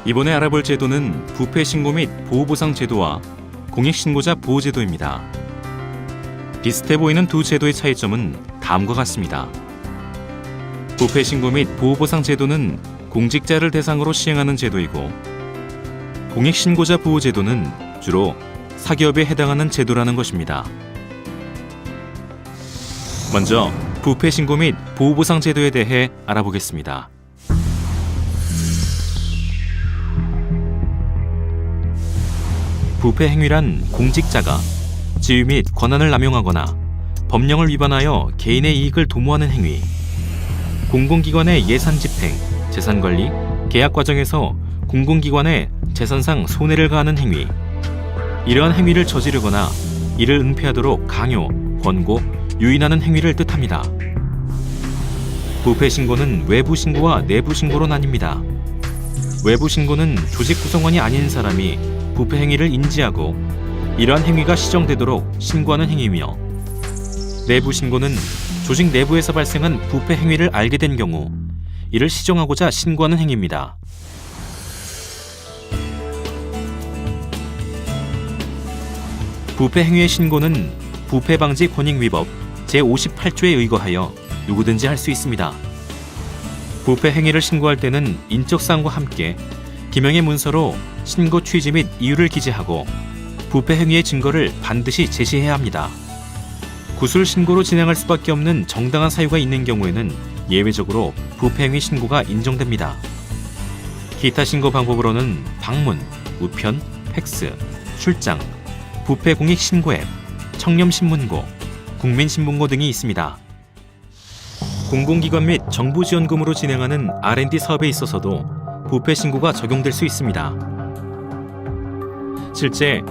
이번에 알아볼 제도는 부패 신고 및 보호보상 제도와 공익신고자 보호제도입니다. 비슷해 보이는 두 제도의 차이점은 다음과 같습니다. 부패 신고 및 보호보상 제도는 공직자를 대상으로 시행하는 제도이고, 공익신고자 보호제도는 주로 사기업에 해당하는 제도라는 것입니다. 먼저 부패 신고 및 보호보상 제도에 대해 알아보겠습니다. 부패 행위란 공직자가 지위 및 권한을 남용하거나 법령을 위반하여 개인의 이익을 도모하는 행위, 공공기관의 예산 집행, 재산 관리, 계약 과정에서 공공기관의 재산상 손해를 가하는 행위, 이러한 행위를 저지르거나 이를 은폐하도록 강요, 권고, 유인하는 행위를 뜻합니다. 부패 신고는 외부 신고와 내부 신고로 나뉩니다. 외부 신고는 조직 구성원이 아닌 사람이 부패 행위를 인지하고 이러한 행위가 시정되도록 신고하는 행위이며, 내부 신고는 조직 내부에서 발생한 부패 행위를 알게 된 경우 이를 시정하고자 신고하는 행위입니다. 부패 행위의 신고는 부패방지 권익위법 제58조에 의거하여 누구든지 할 수 있습니다. 부패 행위를 신고할 때는 인적사항과 함께 기명의 문서로 신고 취지 및 이유를 기재하고 부패 행위의 증거를 반드시 제시해야 합니다. 구술 신고로 진행할 수밖에 없는 정당한 사유가 있는 경우에는 예외적으로 부패 행위 신고가 인정됩니다. 기타 신고 방법으로는 방문, 우편, 팩스, 출장, 부패 공익 신고 앱, 청렴신문고, 국민신문고 등이 있습니다. 공공기관 및 정부지원금으로 진행하는 R&D 사업에 있어서도 부패 신고가 적용될 수 있습니다. 실제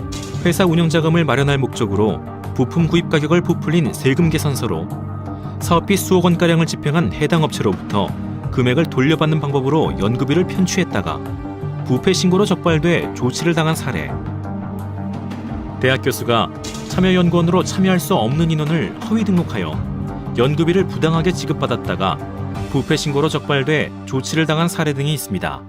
회사 운영자금을 마련할 목적으로 부품 구입 가격을 부풀린 세금 계산서로 사업비 수억 원가량을 집행한 해당 업체로부터 금액을 돌려받는 방법으로 연구비를 편취했다가 부패 신고로 적발돼 조치를 당한 사례, 대학 교수가 참여연구원으로 참여할 수 없는 인원을 허위 등록하여 연구비를 부당하게 지급받았다가 부패 신고로 적발돼 조치를 당한 사례 등이 있습니다.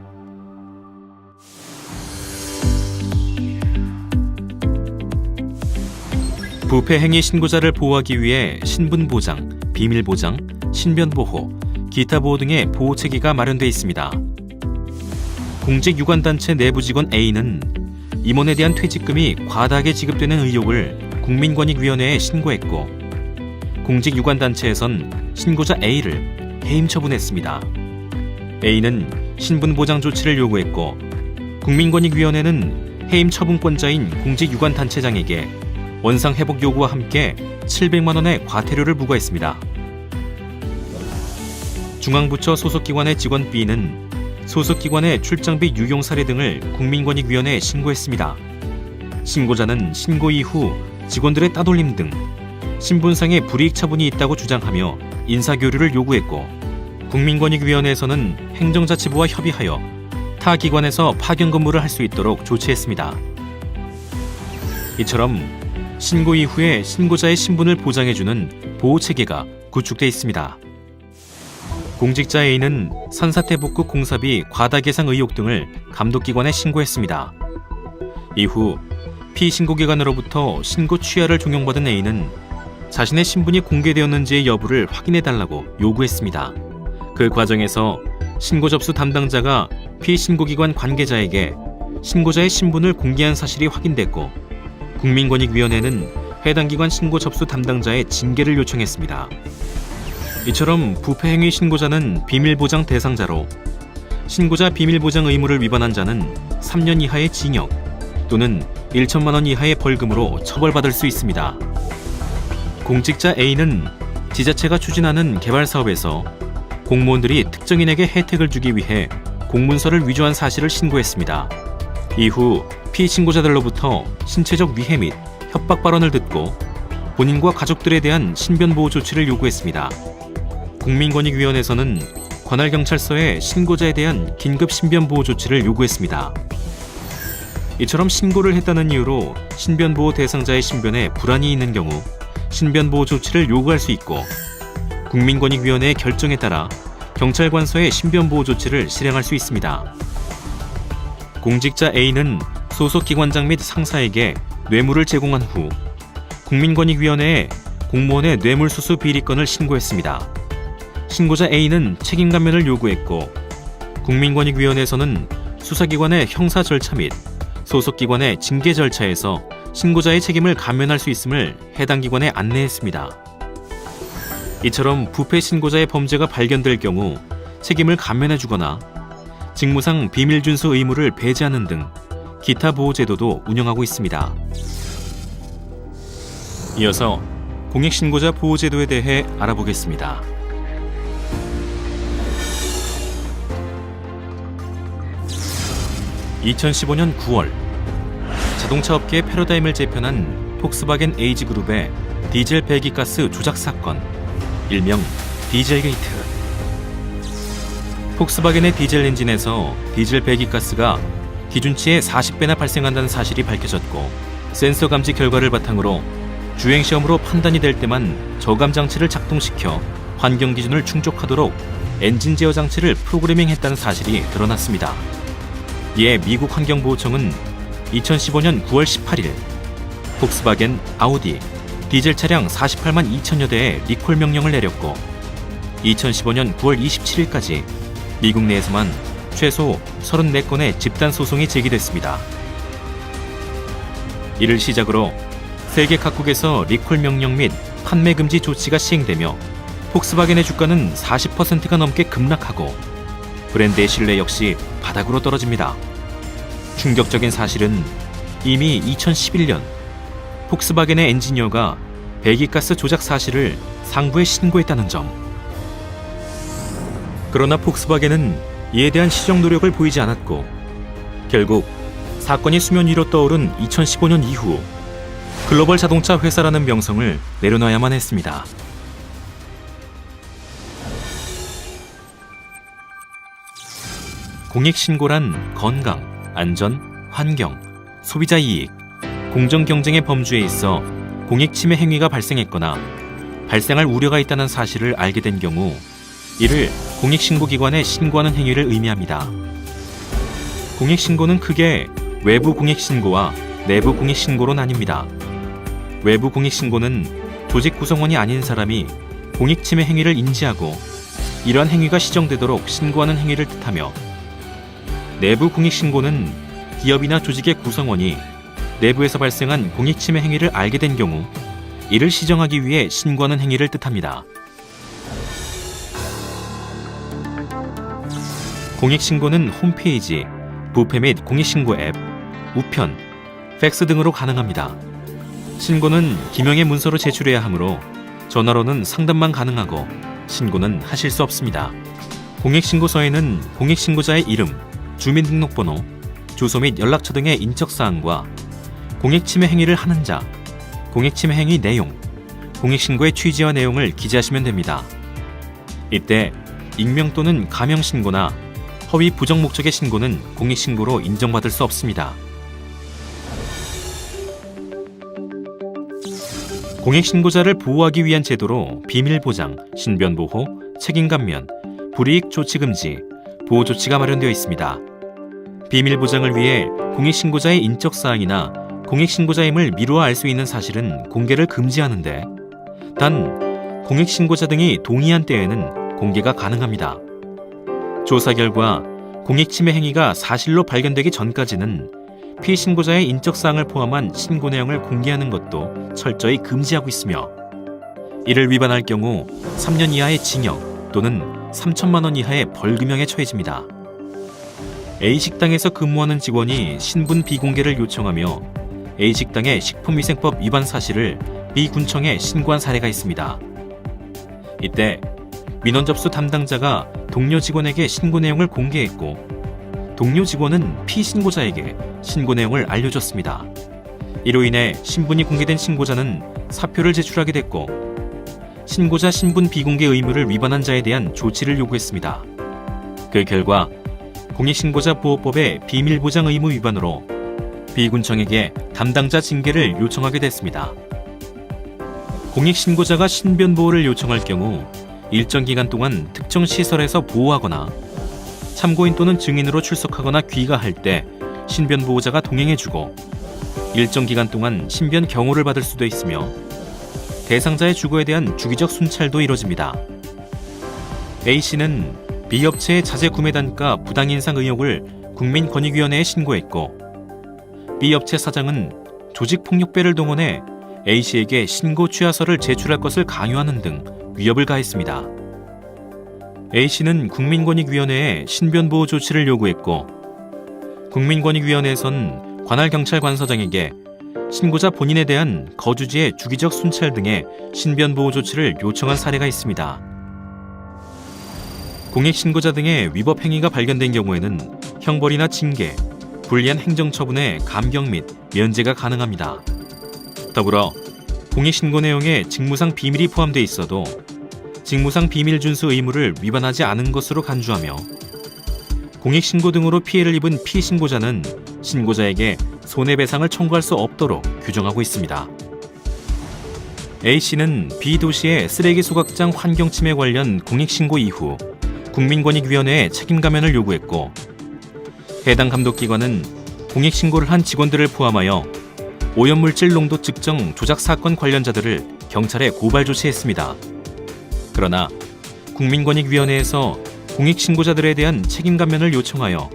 부패 행위 신고자를 보호하기 위해 신분보장, 비밀보장, 신변보호, 기타 보호 등의 보호체계가 마련되어 있습니다. 공직유관단체 내부 직원 A는 임원에 대한 퇴직금이 과다하게 지급되는 의혹을 국민권익위원회에 신고했고, 공직유관단체에선 신고자 A를 해임 처분했습니다. A는 신분보장 조치를 요구했고, 국민권익위원회는 해임 처분권자인 공직유관단체장에게 원상회복 요구와 함께 700만 원의 과태료를 부과했습니다. 중앙부처 소속기관의 직원 B는 소속기관의 출장비 유용 사례 등을 국민권익위원회에 신고했습니다. 신고자는 신고 이후 직원들의 따돌림 등 신분상의 불이익 처분이 있다고 주장하며 인사교류를 요구했고, 국민권익위원회에서는 행정자치부와 협의하여 타 기관에서 파견 근무를 할 수 있도록 조치했습니다. 이처럼 신고 이후에 신고자의 신분을 보장해주는 보호체계가 구축돼 있습니다. 공직자 A는 산사태 복구 공사비 과다 계상 의혹 등을 감독기관에 신고했습니다. 이후 피신고기관으로부터 신고 취하를 종용받은 A는 자신의 신분이 공개되었는지의 여부를 확인해달라고 요구했습니다. 그 과정에서 신고 접수 담당자가 피신고기관 관계자에게 신고자의 신분을 공개한 사실이 확인됐고, 국민권익위원회는 해당 기관 신고 접수 담당자의 징계를 요청했습니다. 이처럼 부패 행위 신고자는 비밀보장 대상자로, 신고자 비밀보장 의무를 위반한 자는 3년 이하의 징역 또는 1천만 원 이하의 벌금으로 처벌받을 수 있습니다. 공직자 A는 지자체가 추진하는 개발 사업에서 공무원들이 특정인에게 혜택을 주기 위해 공문서를 위조한 사실을 신고했습니다. 이후 피신고자들로부터 신체적 위해 및 협박 발언을 듣고 본인과 가족들에 대한 신변보호 조치를 요구했습니다. 국민권익위원회에서는 관할경찰서에 신고자에 대한 긴급 신변보호 조치를 요구했습니다. 이처럼 신고를 했다는 이유로 신변보호 대상자의 신변에 불안이 있는 경우 신변보호 조치를 요구할 수 있고, 국민권익위원회의 결정에 따라 경찰관서의 신변보호 조치를 실행할 수 있습니다. 공직자 A는 소속 기관장 및 상사에게 뇌물을 제공한 후 국민권익위원회에 공무원의 뇌물수수 비리건을 신고했습니다. 신고자 A는 책임 감면을 요구했고 국민권익위원회에서는 수사기관의 형사 절차 및 소속기관의 징계 절차에서 신고자의 책임을 감면할 수 있음을 해당 기관에 안내했습니다. 이처럼 부패 신고자의 범죄가 발견될 경우 책임을 감면해주거나 직무상 비밀준수 의무를 배제하는 등 기타 보호제도도 운영하고 있습니다. 이어서 공익신고자 보호제도에 대해 알아보겠습니다. 2015년 9월 자동차 업계의 패러다임을 재편한 폭스바겐 에이지그룹의 디젤 배기가스 조작 사건, 일명 디젤게이트. 폭스바겐의 디젤 엔진에서 디젤 배기가스가 기준치의 40배나 발생한다는 사실이 밝혀졌고 센서 감지 결과를 바탕으로 주행시험으로 판단이 될 때만 저감 장치를 작동시켜 환경 기준을 충족하도록 엔진 제어 장치를 프로그래밍했다는 사실이 드러났습니다. 이에 미국 환경보호청은 2015년 9월 18일 폭스바겐, 아우디, 디젤 차량 48만 2천여 대에 리콜 명령을 내렸고 2015년 9월 27일까지 미국 내에서만 최소 34건의 집단 소송이 제기됐습니다. 이를 시작으로 세계 각국에서 리콜 명령 및 판매 금지 조치가 시행되며 폭스바겐의 주가는 40%가 넘게 급락하고 브랜드의 신뢰 역시 바닥으로 떨어집니다. 충격적인 사실은 이미 2011년 폭스바겐의 엔지니어가 배기가스 조작 사실을 상부에 신고했다는 점. 그러나 폭스바겐은 이에 대한 시정 노력을 보이지 않았고 결국 사건이 수면 위로 떠오른 2015년 이후 글로벌 자동차 회사라는 명성을 내려놔야만 했습니다. 공익신고란 건강, 안전, 환경, 소비자 이익, 공정 경쟁의 범주에 있어 공익 침해 행위가 발생했거나 발생할 우려가 있다는 사실을 알게 된 경우 이를 공익신고기관에 신고하는 행위를 의미합니다. 공익신고는 크게 외부 공익신고와 내부 공익신고로 나뉩니다. 외부 공익신고는 조직 구성원이 아닌 사람이 공익침해 행위를 인지하고 이러한 행위가 시정되도록 신고하는 행위를 뜻하며 내부 공익신고는 기업이나 조직의 구성원이 내부에서 발생한 공익침해 행위를 알게 된 경우 이를 시정하기 위해 신고하는 행위를 뜻합니다. 공익신고는 홈페이지, 부패 및 공익신고 앱, 우편, 팩스 등으로 가능합니다. 신고는 기명의 문서로 제출해야 하므로 전화로는 상담만 가능하고 신고는 하실 수 없습니다. 공익신고서에는 공익신고자의 이름, 주민등록번호, 주소 및 연락처 등의 인적사항과 공익침해 행위를 하는 자, 공익침해 행위 내용, 공익신고의 취지와 내용을 기재하시면 됩니다. 이때 익명 또는 가명신고나 허위 부정 목적의 신고는 공익신고로 인정받을 수 없습니다. 공익신고자를 보호하기 위한 제도로 비밀보장, 신변보호, 책임감면, 불이익 조치금지, 보호조치가 마련되어 있습니다. 비밀보장을 위해 공익신고자의 인적사항이나 공익신고자임을 미루어 알 수 있는 사실은 공개를 금지하는데 단 공익신고자 등이 동의한 때에는 공개가 가능합니다. 조사 결과 공익침해 행위가 사실로 발견되기 전까지는 피신고자의 인적사항을 포함한 신고 내용을 공개하는 것도 철저히 금지하고 있으며 이를 위반할 경우 3년 이하의 징역 또는 3천만 원 이하의 벌금형에 처해집니다. A식당에서 근무하는 직원이 신분 비공개를 요청하며 A식당의 식품위생법 위반 사실을 B군청에 신고한 사례가 있습니다. 이때 민원 접수 담당자가 동료 직원에게 신고 내용을 공개했고 동료 직원은 피신고자에게 신고 내용을 알려줬습니다. 이로 인해 신분이 공개된 신고자는 사표를 제출하게 됐고 신고자 신분 비공개 의무를 위반한 자에 대한 조치를 요구했습니다. 그 결과 공익신고자 보호법의 비밀보장 의무 위반으로 B군청에게 담당자 징계를 요청하게 됐습니다. 공익신고자가 신변보호를 요청할 경우 일정 기간 동안 특정 시설에서 보호하거나 참고인 또는 증인으로 출석하거나 귀가할 때 신변 보호자가 동행해주고 일정 기간 동안 신변 경호를 받을 수도 있으며 대상자의 주거에 대한 주기적 순찰도 이뤄집니다. A씨는 B업체의 자재 구매 단가 부당 인상 의혹을 국민권익위원회에 신고했고 B업체 사장은 조직폭력배를 동원해 A씨에게 신고 취하서를 제출할 것을 강요하는 등 위협을 가했습니다. A씨는 국민권익위원회에 신변보호 조치를 요구했고 국민권익위원회에선 관할 경찰관서장에게 신고자 본인에 대한 거주지의 주기적 순찰 등의 신변보호 조치를 요청한 사례가 있습니다. 공익신고자 등의 위법 행위가 발견된 경우에는 형벌이나 징계, 불리한 행정처분의 감경 및 면제가 가능합니다. 더불어 공익신고 내용에 직무상 비밀이 포함돼 있어도 직무상 비밀 준수 의무를 위반하지 않은 것으로 간주하며 공익신고 등으로 피해를 입은 피신고자는 신고자에게 손해배상을 청구할 수 없도록 규정하고 있습니다. A씨는 B도시의 쓰레기 소각장 환경침해 관련 공익신고 이후 국민권익위원회에 책임감면을 요구했고 해당 감독기관은 공익신고를 한 직원들을 포함하여 오염물질 농도 측정 조작 사건 관련자들을 경찰에 고발 조치했습니다. 그러나 국민권익위원회에서 공익신고자들에 대한 책임감면을 요청하여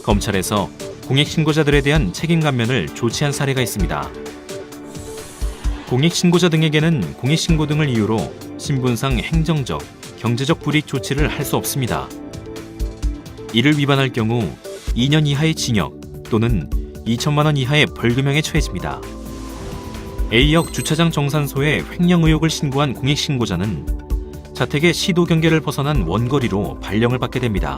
검찰에서 공익신고자들에 대한 책임감면을 조치한 사례가 있습니다. 공익신고자 등에게는 공익신고 등을 이유로 신분상 행정적, 경제적 불이익 조치를 할 수 없습니다. 이를 위반할 경우 2년 이하의 징역 또는 2천만 원 이하의 벌금형에 처해집니다. A역 주차장 정산소에 횡령 의혹을 신고한 공익신고자는 자택의 시도 경계를 벗어난 원거리로 발령을 받게 됩니다.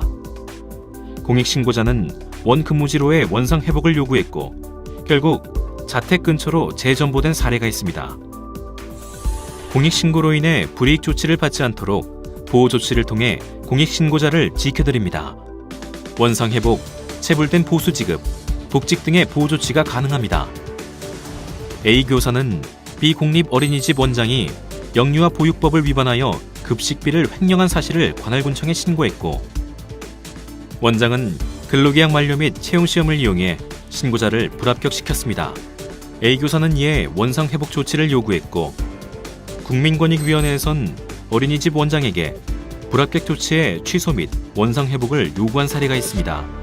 공익신고자는 원근무지로의 원상 회복을 요구했고 결국 자택 근처로 재점보된 사례가 있습니다. 공익신고로 인해 불이익 조치를 받지 않도록 보호 조치를 통해 공익신고자를 지켜드립니다. 원상 회복, 체불된 보수 지급, 복직 등의 보호 조치가 가능합니다. A 교사는 B 공립 어린이집 원장이 영유아 보육법을 위반하여 급식비를 횡령한 사실을 관할군청에 신고했고 원장은 근로계약 만료 및 채용시험을 이용해 신고자를 불합격시켰습니다. A 교사는 이에 원상회복 조치를 요구했고 국민권익위원회에선 어린이집 원장에게 불합격 조치의 취소 및 원상회복을 요구한 사례가 있습니다.